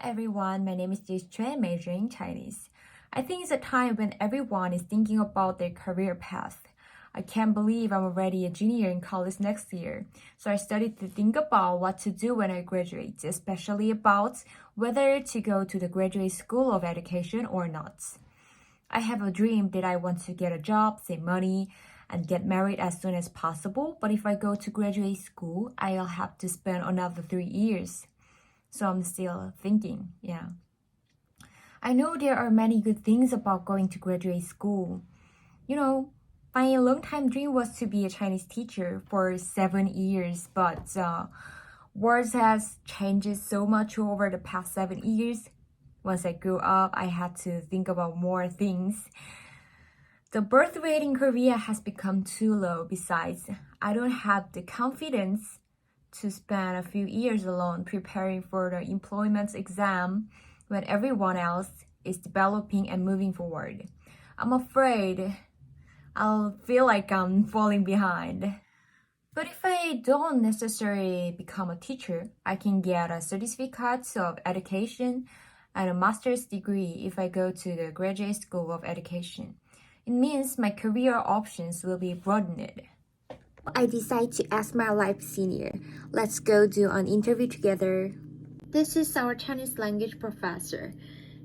everyone, my name is Jis Chuen, majoring Chinese. I think it's a time when everyone is thinking about their career path. I can't believe I'm already a junior in college next year, so I started to think about what to do when I graduate, especially about whether to go to the graduate school of education or not. I have a dream that I want to get a job, save money, and get married as soon as possible, but if I go to graduate school, I'll have to spend another 3 years. So I'm still thinking, yeah. I know there are many good things about going to graduate school. You know, my long-time dream was to be a Chinese teacher for 7 years, but world has changed so much over the past 7 years. Once I grew up, I had to think about more things. The birth rate in Korea has become too low. Besides, I don't have the confidence to spend a few years alone preparing for the employment exam when everyone else is developing and moving forward. I'm afraid I'll feel like I'm falling behind. But if I don't necessarily become a teacher, I can get a certificate of education and a master's degree if I go to the graduate school of education. It means my career options will be broadened. I decide to ask my life senior. Let's go do an interview together. This is our Chinese language professor.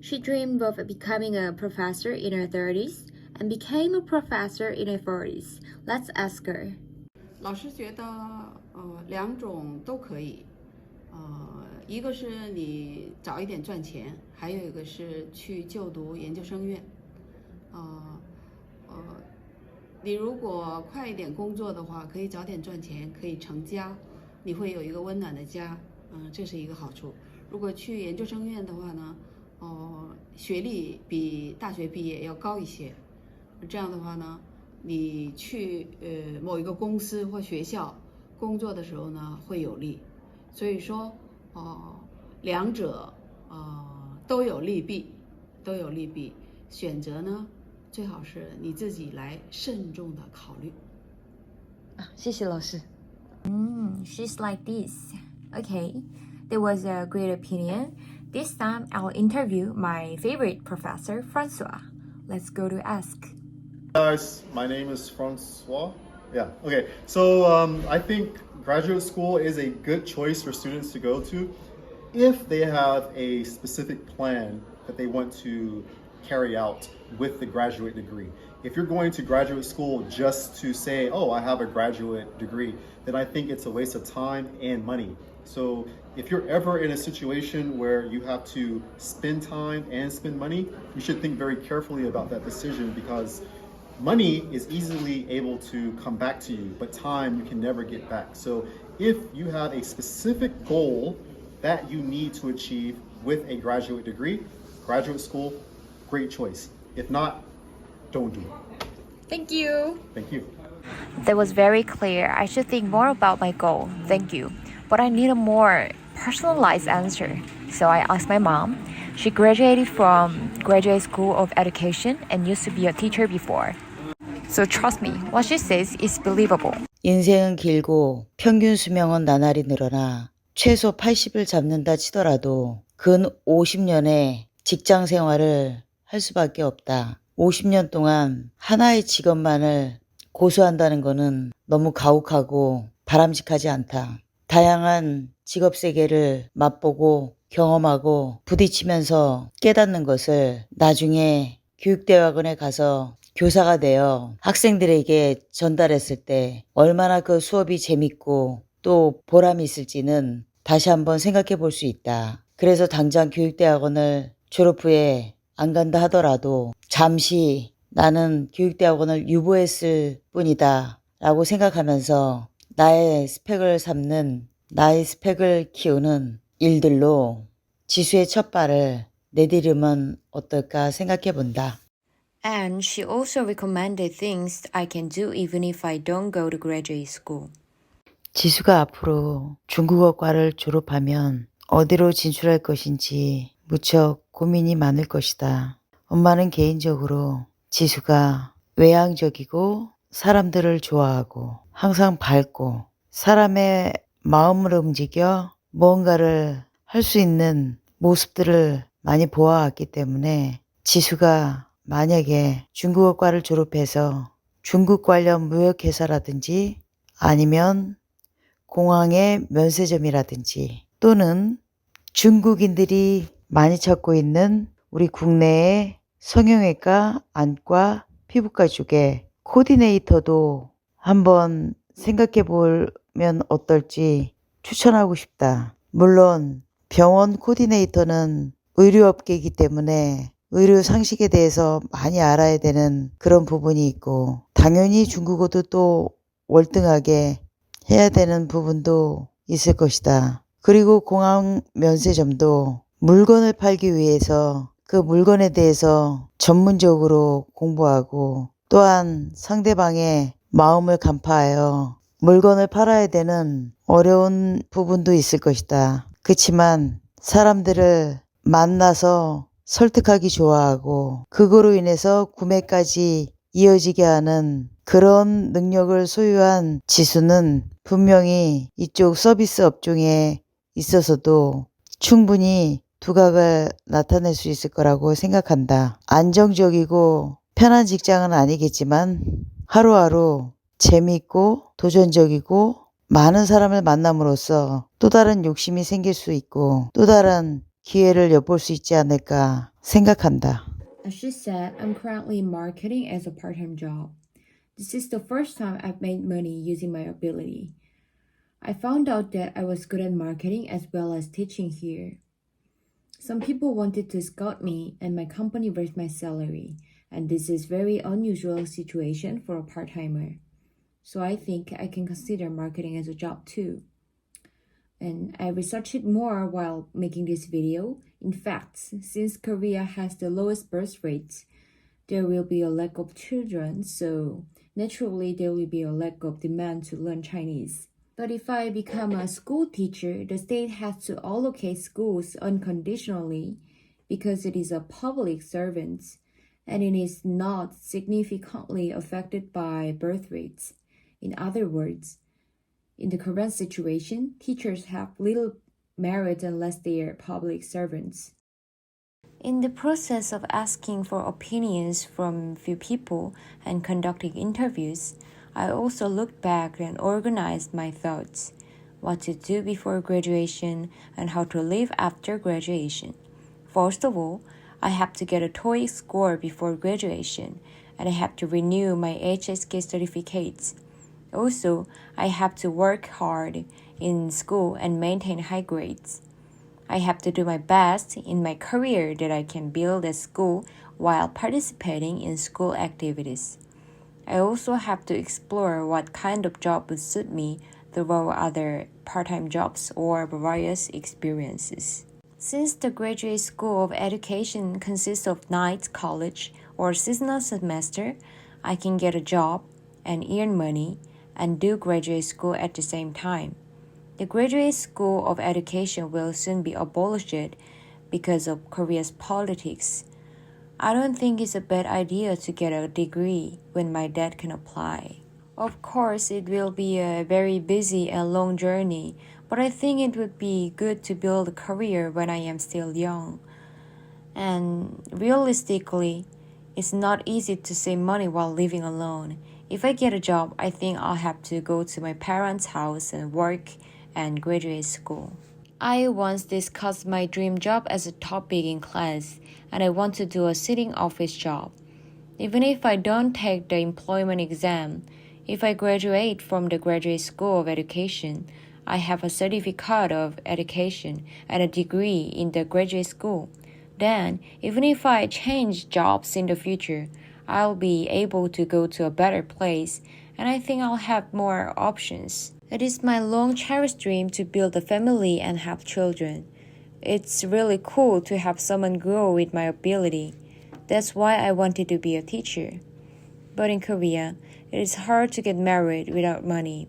She dreamed of becoming a professor in her 30s and became a professor in her 40s. Let's ask her. 老师觉得两种都可以，一个是你早一点赚钱，还有一个是去就读研究生院，你如果快一点工作的话，可以早点赚钱，可以成家，你会有一个温暖的家，这是一个好处。如果去研究生院的话呢，学历比大学毕业要高一些，这样的话呢，你去某一个公司或学校工作的时候呢会有利。所以说，两者都有利弊，都有利弊，选择呢。最好是你自己来慎重的考虑。谢谢老师。She's like this. Okay, that was a great opinion. This time I'll interview my favorite professor, Francois. Let's go to ask. Guys, my name is Francois. Yeah, okay. So I think graduate school is a good choice for students to go to if they have a specific plan that they want to carry out with the graduate degree. If you're going to graduate school just to say, oh, I have a graduate degree, then I think it's a waste of time and money. So if you're ever in a situation where you have to spend time and spend money, you should think very carefully about that decision, because money is easily able to come back to you, but time you can never get back. So if you have a specific goal that you need to achieve with a graduate degree, graduate school, great choice. If not, don't do it. Thank you. Thank you. That was very clear. I should think more about my goal. Thank you. But I need a more personalized answer. So I asked my mom. She graduated from Graduate School of Education and used to be a teacher before. So trust me, what she says is believable. 인생은 길고 평균 수명은 나날이 늘어나 최소 80을 잡는다 치더라도 근 50년의 직장 생활을 할 수밖에 없다. 50년 동안 하나의 직업만을 고수한다는 것은 너무 가혹하고 바람직하지 않다. 다양한 직업 세계를 맛보고 경험하고 부딪히면서 깨닫는 것을 나중에 교육대학원에 가서 교사가 되어 학생들에게 전달했을 때 얼마나 그 수업이 재밌고 또 보람이 있을지는 다시 한번 생각해 볼 수 있다. 그래서 당장 교육대학원을 졸업 후에 안 간다 하더라도 잠시 나는 교육대학원을 유보했을 뿐이다 라고 생각하면서 나의 스펙을 삼는, 나의 스펙을 키우는 일들로 지수의 첫 발을 내디르면 어떨까 생각해 본다. And she also recommended things I can do even if I don't go to graduate school. 지수가 앞으로 중국어과를 졸업하면 어디로 진출할 것인지 무척 고민이 많을 것이다. 엄마는 개인적으로 지수가 외향적이고 사람들을 좋아하고 항상 밝고 사람의 마음을 움직여 무언가를 할 수 있는 모습들을 많이 보아왔기 때문에 지수가 만약에 중국어과를 졸업해서 중국 관련 무역회사라든지 아니면 공항의 면세점이라든지 또는 중국인들이 많이 찾고 있는 우리 국내의 성형외과, 안과, 피부과 쪽에 코디네이터도 한번 생각해 보면 어떨지 추천하고 싶다. 물론 병원 코디네이터는 의료업계이기 때문에 의료 상식에 대해서 많이 알아야 되는 그런 부분이 있고 당연히 중국어도 또 월등하게 해야 되는 부분도 있을 것이다. 그리고 공항 면세점도 물건을 팔기 위해서 그 물건에 대해서 전문적으로 공부하고 또한 상대방의 마음을 간파하여 물건을 팔아야 되는 어려운 부분도 있을 것이다. 그렇지만 사람들을 만나서 설득하기 좋아하고 그거로 인해서 구매까지 이어지게 하는 그런 능력을 소유한 지수는 분명히 이쪽 서비스 업종에 있어서도 충분히 두각을 나타낼 수 있을 거라고 생각한다. 안정적이고 편한 직장은 아니겠지만 하루하루 재미있고 도전적이고 많은 사람을 만남으로써 또 다른 욕심이 생길 수 있고 또 다른 기회를 엿볼 수 있지 않을까 생각한다. As she said, I'm currently in marketing as a part-time job. This is the first time I've made money using my ability. I found out that I was good at marketing as well as teaching here. Some people wanted to scout me and my company raised my salary, and this is very unusual situation for a part-timer. So I think I can consider marketing as a job too. And I researched it more while making this video. In fact, since Korea has the lowest birth rates, there will be a lack of children, so naturally there will be a lack of demand to learn Chinese. But if I become a school teacher, the state has to allocate schools unconditionally because it is a public servant and it is not significantly affected by birth rates. In other words, in the current situation, teachers have little merit unless they are public servants. In the process of asking for opinions from few people and conducting interviews, I also looked back and organized my thoughts, what to do before graduation and how to live after graduation. First of all, I have to get a TOEIC score before graduation, and I have to renew my HSK certificates. Also, I have to work hard in school and maintain high grades. I have to do my best in my career that I can build at school while participating in school activities. I also have to explore what kind of job would suit me through other part-time jobs or various experiences. Since the graduate school of education consists of night college or seasonal semester, I can get a job and earn money and do graduate school at the same time. The graduate school of education will soon be abolished because of Korea's politics. I don't think it's a bad idea to get a degree when my dad can apply. Of course, it will be a very busy and long journey, but I think it would be good to build a career when I am still young. And realistically, it's not easy to save money while living alone. If I get a job, I think I'll have to go to my parents' house and work and graduate school. I once discussed my dream job as a topic in class, and I want to do a sitting office job. Even if I don't take the employment exam, if I graduate from the graduate school of education, I have a certificate of education and a degree in the graduate school. Then, even if I change jobs in the future, I'll be able to go to a better place, and I think I'll have more options. It is my long cherished dream to build a family and have children. It's really cool to have someone grow with my ability. That's why I wanted to be a teacher. But in Korea, it is hard to get married without money.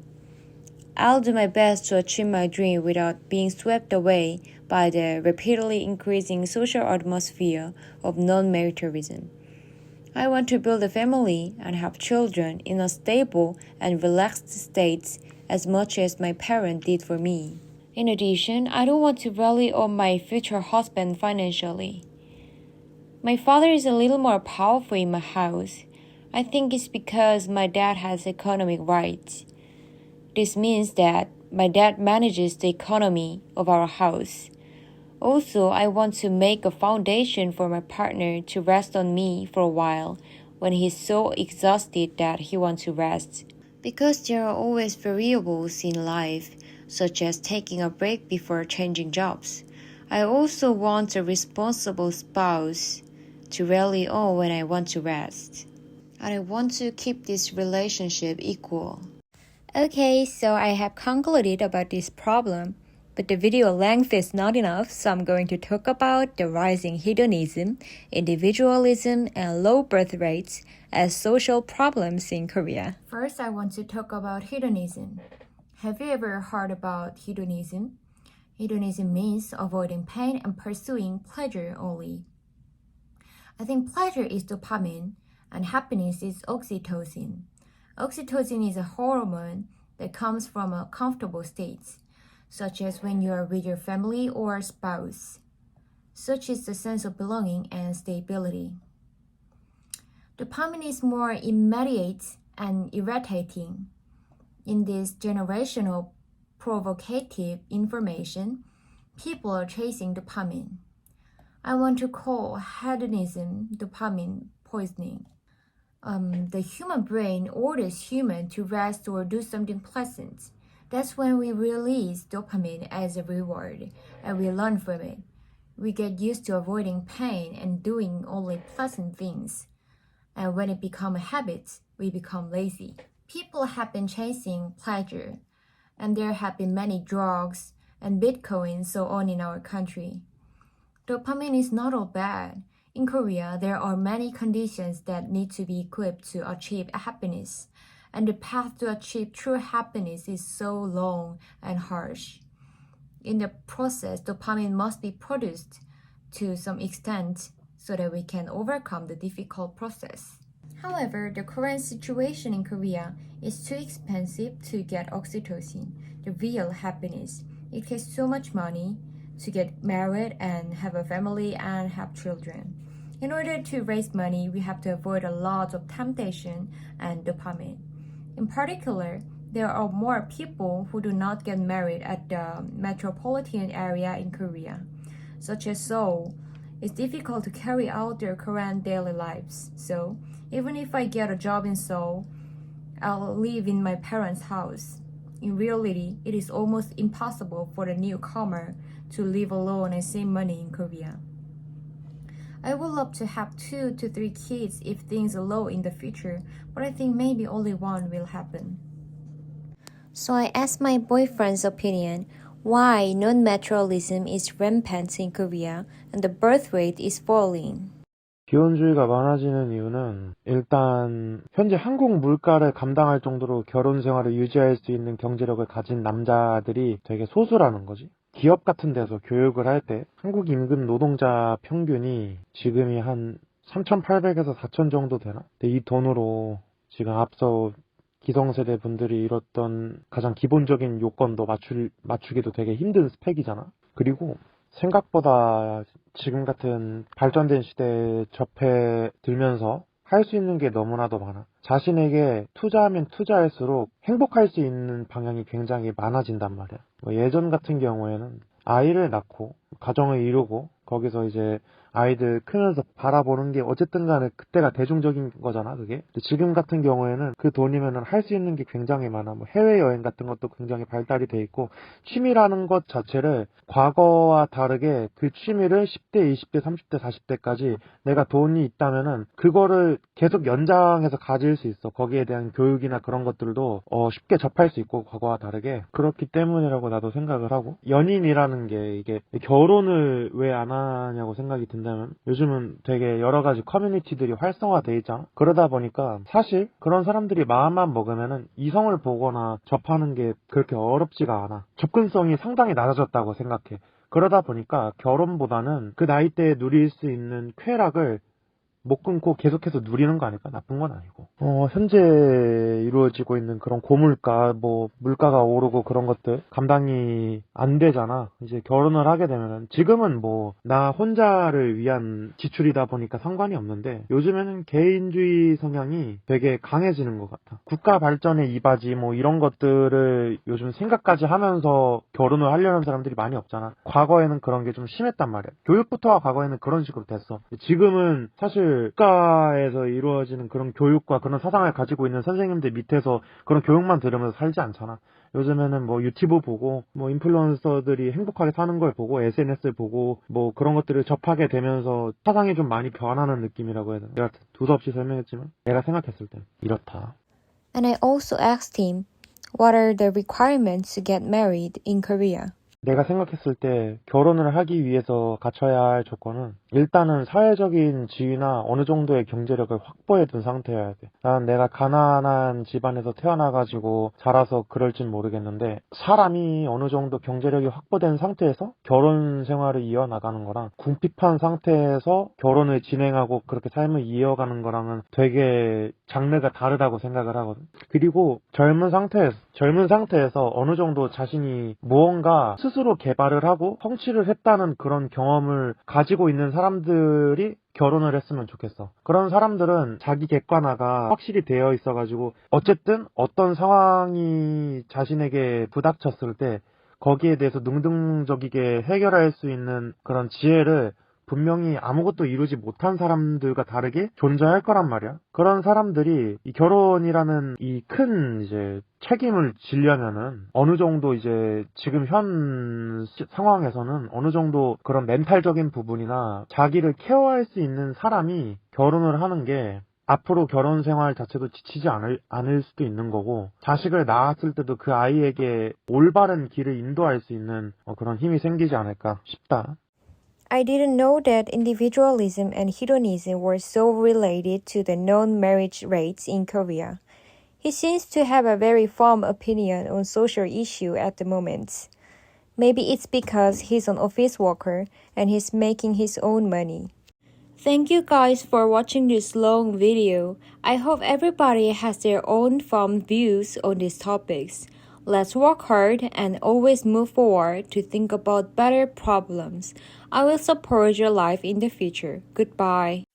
I'll do my best to achieve my dream without being swept away by the rapidly increasing social atmosphere of non-militarism. I want to build a family and have children in a stable and relaxed state as much as my parents did for me. In addition, I don't want to rely on my future husband financially. My father is a little more powerful in my house. I think it's because my dad has economic rights. This means that my dad manages the economy of our house. Also, I want to make a foundation for my partner to rest on me for a while when he's so exhausted that he wants to rest. Because there are always variables in life, such as taking a break before changing jobs. I also want a responsible spouse to rely on when I want to rest. And I want to keep this relationship equal. Okay, so I have concluded about this problem, but the video length is not enough, so I'm going to talk about the rising hedonism, individualism, and low birth rates as social problems in Korea. First, I want to talk about hedonism. Have you ever heard about hedonism? Hedonism means avoiding pain and pursuing pleasure only. I think pleasure is dopamine and happiness is oxytocin. Oxytocin is a hormone that comes from a comfortable state, such as when you are with your family or spouse. Such is the sense of belonging and stability. Dopamine is more immediate and irritating. In this generational provocative information, people are chasing dopamine. I want to call hedonism dopamine poisoning. The human brain orders humans to rest or do something pleasant. That's when we release dopamine as a reward, and we learn from it. We get used to avoiding pain and doing only pleasant things. And when it becomes a habit, we become lazy. People have been chasing pleasure, and there have been many drugs and Bitcoin so on in our country. Dopamine is not all bad. In Korea, there are many conditions that need to be equipped to achieve happiness, and the path to achieve true happiness is so long and harsh. In the process, dopamine must be produced to some extent so that we can overcome the difficult process. However, the current situation in Korea is too expensive to get oxytocin, the real happiness. It costs so much money to get married and have a family and have children. In order to raise money, we have to avoid a lot of temptation and dopamine. In particular, there are more people who do not get married at the metropolitan area in Korea, such as Seoul. It's difficult to carry out their current daily lives. So, even if I get a job in Seoul, I'll live in my parents' house. In reality, it is almost impossible for the newcomer to live alone and save money in Korea. I would love to have 2 to 3 kids if things are low in the future, but I think maybe only one will happen. So I asked my boyfriend's opinion why non-materialism is rampant in Korea and the birth rate is falling. 기혼주의가 많아지는 이유는 일단 현재 한국 물가를 감당할 정도로 결혼 생활을 유지할 수 있는 경제력을 가진 남자들이 되게 소수라는 거지. 기업 같은 데서 교육을 할 때 한국 임금 노동자 평균이 지금이 한 3,800에서 4,000 정도 되나? 근데 이 돈으로 지금 앞서 기성세대 분들이 이뤘던 가장 기본적인 요건도 맞추기도 되게 힘든 스펙이잖아. 그리고 생각보다 지금 같은 발전된 시대에 접해들면서 할 수 있는 게 너무나도 많아. 자신에게 투자하면 투자할수록 행복할 수 있는 방향이 굉장히 많아진단 말이야. 예전 같은 경우에는 아이를 낳고 가정을 이루고 거기서 이제 아이들 크면서 바라보는 게 어쨌든 간에 그때가 대중적인 거잖아, 그게. 근데 지금 같은 경우에는 그 돈이면은 할 수 있는 게 굉장히 많아. 뭐 해외여행 같은 것도 굉장히 발달이 돼 있고, 취미라는 것 자체를 과거와 다르게 그 취미를 10대, 20대, 30대, 40대까지 내가 돈이 있다면은 그거를 계속 연장해서 가질 수 있어. 거기에 대한 교육이나 그런 것들도 쉽게 접할 수 있고, 과거와 다르게. 그렇기 때문이라고 나도 생각을 하고, 연인이라는 게 이게 결혼을 왜 안 하냐고 생각이 든다면, 요즘은 되게 여러 가지 커뮤니티들이 활성화돼 있잖아. 그러다 보니까 사실 그런 사람들이 마음만 먹으면은 이성을 보거나 접하는 게 그렇게 어렵지가 않아. 접근성이 상당히 낮아졌다고 생각해. 그러다 보니까 결혼보다는 그 나이대에 누릴 수 있는 쾌락을 못 끊고 계속해서 누리는 거 아닐까? 나쁜 건 아니고. 현재 이루어지고 있는 그런 고물가, 물가가 오르고 그런 것들 감당이 안 되잖아. 이제 결혼을 하게 되면은, 지금은 나 혼자를 위한 지출이다 보니까 상관이 없는데, 요즘에는 개인주의 성향이 되게 강해지는 것 같아. 국가 발전에 이바지 이런 것들을 요즘 생각까지 하면서 결혼을 하려는 사람들이 많이 없잖아. 과거에는 그런 게 좀 심했단 말이야. 교육부터가 과거에는 그런 식으로 됐어. 지금은 사실 국가에서 이루어지는 그런 교육과 그런 사상을 가지고 있는 선생님들 밑에서 그런 교육만 들으면서 살지 않잖아. 요즘에는 유튜브 보고 인플루언서들이 행복하게 사는 걸 보고 SNS를 보고 그런 것들을 접하게 되면서 사상이 좀 많이 변하는 느낌이라고 해야 되나. 내가 두서없이 설명했지만 내가 생각했을 땐 이렇다. And I also asked him, what are the requirements to get married in Korea? 내가 생각했을 때 결혼을 하기 위해서 갖춰야 할 조건은 일단은 사회적인 지위나 어느 정도의 경제력을 확보해둔 상태여야 돼. 난 내가 가난한 집안에서 태어나가지고 자라서 그럴진 모르겠는데 사람이 어느 정도 경제력이 확보된 상태에서 결혼 생활을 이어나가는 거랑 궁핍한 상태에서 결혼을 진행하고 그렇게 삶을 이어가는 거랑은 되게 장르가 다르다고 생각을 하거든. 그리고 젊은 상태에서 어느 정도 자신이 무언가 스스로 개발을 하고 성취를 했다는 그런 경험을 가지고 있는 사람들이 결혼을 했으면 좋겠어. 그런 사람들은 자기 객관화가 확실히 되어 있어가지고 어쨌든 어떤 상황이 자신에게 부닥쳤을 때 거기에 대해서 능동적이게 해결할 수 있는 그런 지혜를 분명히 아무것도 이루지 못한 사람들과 다르게 존재할 거란 말이야. 그런 사람들이 이 결혼이라는 이 큰 이제 책임을 지려면은 어느 정도 이제 지금 현 상황에서는 어느 정도 그런 멘탈적인 부분이나 자기를 케어할 수 있는 사람이 결혼을 하는 게 앞으로 결혼 생활 자체도 지치지 않을 수도 있는 거고 자식을 낳았을 때도 그 아이에게 올바른 길을 인도할 수 있는 그런 힘이 생기지 않을까 싶다. I didn't know that individualism and hedonism were so related to the non-marriage rates in Korea. He seems to have a very firm opinion on social issue at the moment. Maybe it's because he's an office worker and he's making his own money. Thank you guys for watching this long video. I hope everybody has their own firm views on these topics. Let's work hard and always move forward to think about better problems. I will support your life in the future. Goodbye.